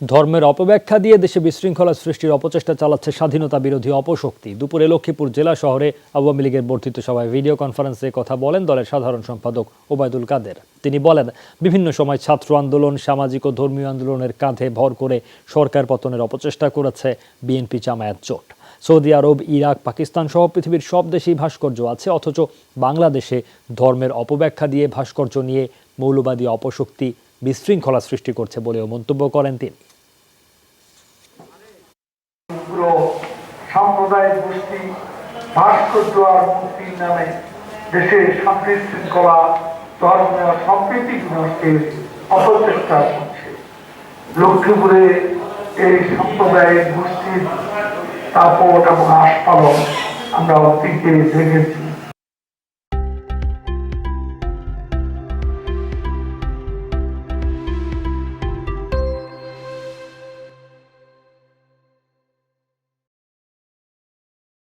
ধর্মের অপব্যাখ্যা দিয়ে দেশে বিশৃঙ্খলা সৃষ্টির অপচেষ্টা চালাচ্ছে স্বাধীনতা বিরোধী অপশক্তি। দুপুরে লক্ষ্মীপুর জেলা শহরে আওয়ামী লীগের বর্ধিত সভায় ভিডিও কনফারেন্সে কথা বলেন দলের সাধারণ সম্পাদক ওবায়দুল কাদের। তিনি বলেন, বিভিন্ন সময় ছাত্র আন্দোলন, সামাজিক ও ধর্মীয় আন্দোলনের কাঁধে ভর করে সরকার পতনের অপচেষ্টা করেছে বিএনপি জামায়াত জোট। সৌদি আরব, ইরাক, পাকিস্তান সহ পৃথিবীর সব দেশেই ভাস্কর্য আছে, অথচ বাংলাদেশে ধর্মের অপব্যাখ্যা দিয়ে ভাস্কর্য নিয়ে মৌলবাদী অপশক্তি বিশৃঙ্খলা সৃষ্টি করছে বলেও মন্তব্য করেন তিনি। সাম্প্রদায়িক গোষ্ঠী ভাস্কর্য আর মুক্তির নামে দেশের শান্তি শৃঙ্খলা, ধর্মীয় সম্প্রীতি বিনষ্টের অপচেষ্টা করছে। লক্ষ্মীপুরে এই সাম্প্রদায়িক গোষ্ঠীর দাপট এবং আস্ফালন আমরা অতীতে দেখেছি।